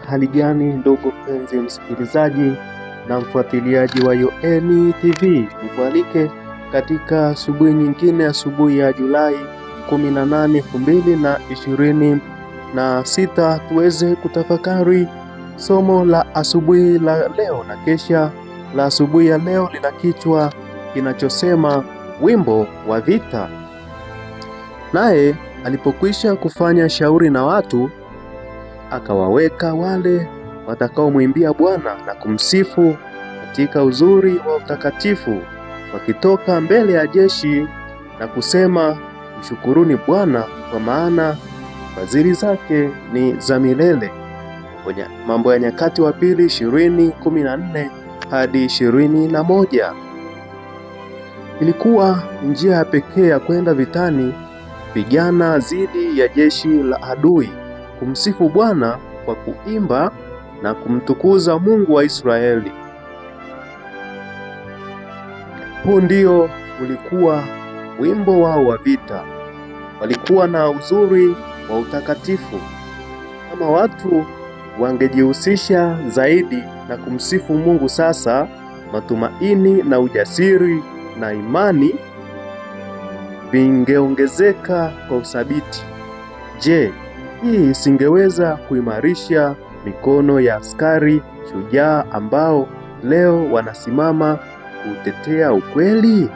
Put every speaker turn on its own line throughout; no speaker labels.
Hali gani ndugu mpenzi msikilizaji na mfuatiliaji wa Yoeni TV, nikualike katika asubuhi nyingine, asubuhi ya Julai 18, 2026, tuweze kutafakari somo la asubuhi la leo, na kesha la asubuhi ya leo lina kichwa kinachosema wimbo wa vita. Naye alipokwisha kufanya shauri na watu, akawaweka wale watakaomwimbia Bwana na kumsifu katika uzuri wa utakatifu, wakitoka mbele ya jeshi na kusema, mshukuruni Bwana, kwa maana fadhili zake ni za milele. Mambo ya Nyakati wa Pili 20:14 hadi 21. Ilikuwa njia ya pekee ya kwenda vitani, pigana dhidi ya jeshi la adui, kumsifu Bwana kwa kuimba na kumtukuza Mungu wa Israeli. Huu ndio ulikuwa wimbo wao wa vita. Walikuwa na uzuri wa utakatifu. Kama watu wangejihusisha zaidi na kumsifu Mungu sasa, matumaini na ujasiri na imani vingeongezeka kwa uthabiti. Je, hii isingeweza kuimarisha mikono ya askari shujaa ambao leo wanasimama kutetea ukweli?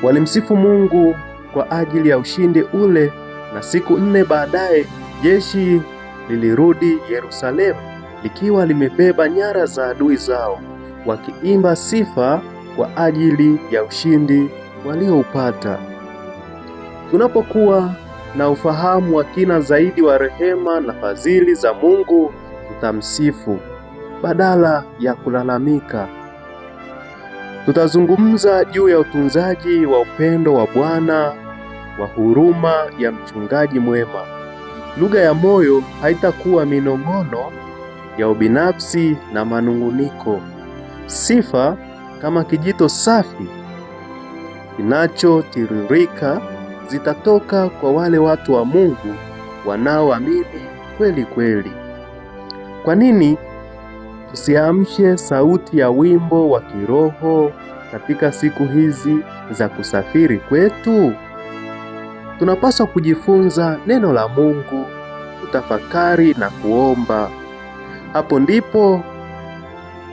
Walimsifu Mungu kwa ajili ya ushindi ule, na siku 4 baadaye jeshi lilirudi Yerusalemu likiwa limebeba nyara za adui zao, wakiimba sifa kwa ajili ya ushindi walioupata. Tunapokuwa na ufahamu wa kina zaidi wa rehema na fadhili za Mungu, tutamsifu badala ya kulalamika. Tutazungumza juu ya utunzaji wa upendo wa Bwana, wa huruma ya mchungaji mwema. Lugha ya moyo haitakuwa minong'ono ya ubinafsi na manunguniko. Sifa kama kijito safi kinachotiririka zitatoka kwa wale watu wa Mungu wanaoamini kweli kweli. Kwa nini tusiamshe sauti ya wimbo wa kiroho katika siku hizi za kusafiri kwetu? Tunapaswa kujifunza neno la Mungu, kutafakari na kuomba. Hapo ndipo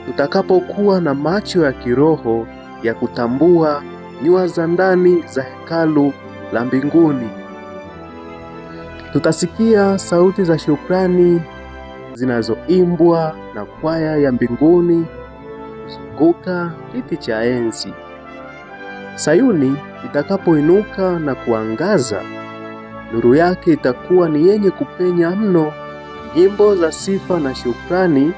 tutakapokuwa na macho ya kiroho ya kutambua nyua za ndani za hekalu la mbinguni. Tutasikia sauti za shukrani zinazoimbwa na kwaya ya mbinguni kuzunguka kiti cha enzi. Sayuni itakapoinuka na kuangaza, nuru yake itakuwa ni yenye kupenya mno. Nyimbo za sifa na shukrani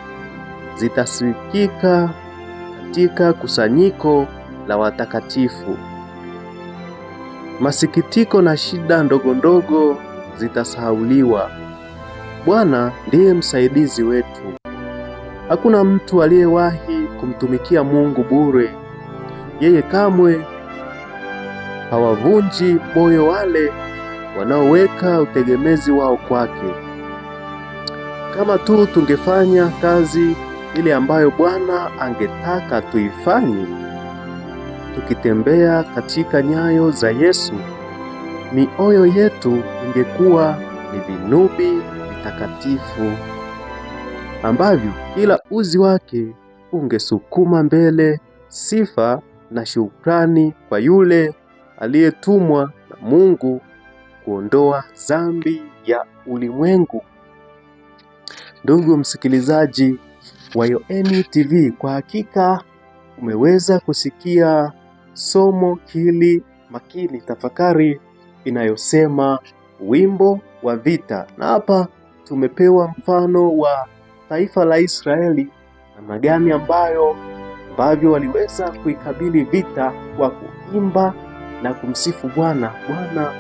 zitasikika katika kusanyiko la watakatifu. Masikitiko na shida ndogo ndogo zitasahauliwa. Bwana ndiye msaidizi wetu. Hakuna mtu aliyewahi kumtumikia Mungu bure. Yeye kamwe hawavunji moyo wale wanaoweka utegemezi wao kwake. Kama tu tungefanya kazi ile ambayo Bwana angetaka tuifanye, tukitembea katika nyayo za Yesu, mioyo yetu ingekuwa ni vinubi vitakatifu ambavyo kila uzi wake ungesukuma mbele sifa na shukrani kwa yule aliyetumwa na Mungu kuondoa dhambi ya ulimwengu. Ndugu msikilizaji wa Yoeni TV, kwa hakika umeweza kusikia somo hili makini, tafakari inayosema wimbo wa vita. Na hapa tumepewa mfano wa taifa la Israeli, namna gani ambavyo waliweza kuikabili vita kwa kuimba na kumsifu Bwana. Bwana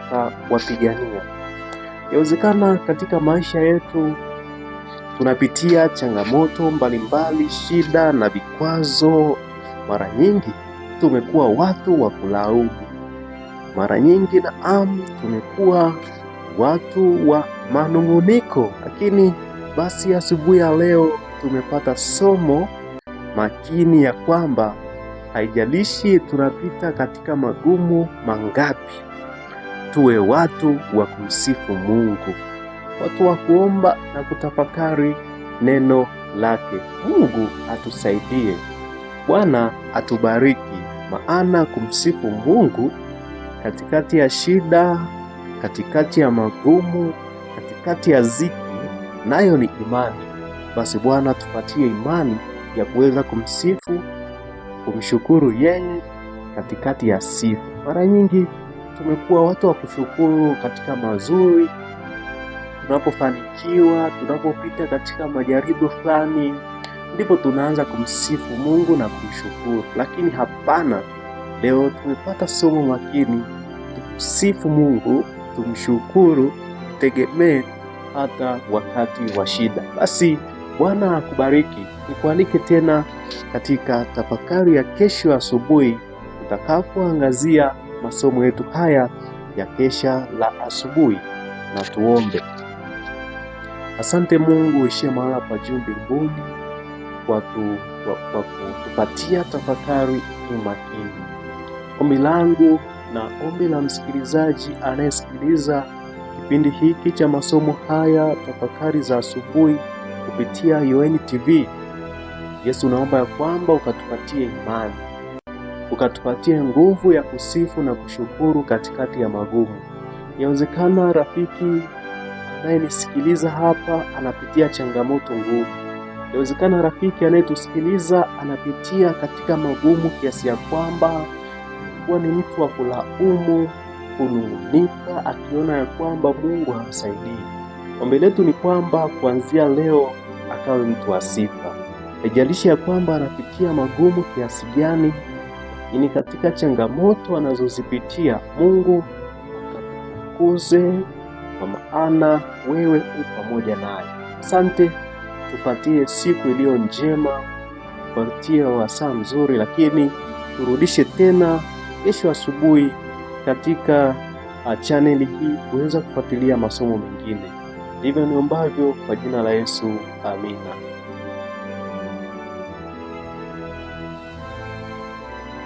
akawapigania. Yawezekana katika maisha yetu tunapitia changamoto mbalimbali, shida na vikwazo. Mara nyingi tumekuwa watu wa kulaumu. Mara nyingi tumekuwa watu wa manung'uniko. Lakini basi asubuhi ya leo tumepata somo makini ya kwamba haijalishi tunapita katika magumu mangapi, tuwe watu wa kumsifu Mungu, watu wa kuomba na kutafakari neno lake. Mungu atusaidie. Bwana atubariki, maana kumsifu Mungu katikati ya shida, katikati ya magumu, katikati ya ziki, nayo ni imani. Basi Bwana tupatie imani ya kuweza kumsifu, kumshukuru yeye katikati ya sifa. Mara nyingi tumekuwa watu wa kushukuru katika mazuri, tunapofanikiwa, tunapopita katika majaribu fulani, ndipo tunaanza kumsifu Mungu na kumshukuru. Lakini hapana, leo tumepata somo makini, tumsifu Mungu, tumshukuru, tutegemee hata wakati wa shida. Basi Bwana akubariki. Nikualike tena katika tafakari ya kesho asubuhi, tutakapoangazia masomo yetu haya ya kesha la asubuhi. Na tuombe. Asante Mungu uishie mahala pa juu mbinguni kwa kutupatia tafakari makini. Ombi langu na ombi la msikilizaji anayesikiliza kipindi hiki cha masomo haya, tafakari za asubuhi kupitia UoN TV, Yesu, naomba ya kwamba ukatupatie imani, ukatupatie nguvu ya kusifu na kushukuru katikati ya magumu. Yawezekana rafiki anayenisikiliza hapa anapitia changamoto ngumu. Yawezekana rafiki anayetusikiliza anapitia katika magumu kiasi ya kwamba kuwa ni mtu wa kulaumu, kunung'unika, akiona ya kwamba Mungu hamsaidii. Ombi letu ni kwamba kuanzia leo akawe mtu wa sifa. Haijalishi ya kwamba anapitia magumu kiasi gani, lakini katika changamoto anazozipitia, Mungu akakuze, kwa maana wewe u pamoja naye. Asante, tupatie siku iliyo njema, tupatie wasaa mzuri, lakini turudishe tena kesho asubuhi katika chaneli hii kuweza kufuatilia masomo mengine. Ndivyo niombavyo kwa jina la Yesu. Amina.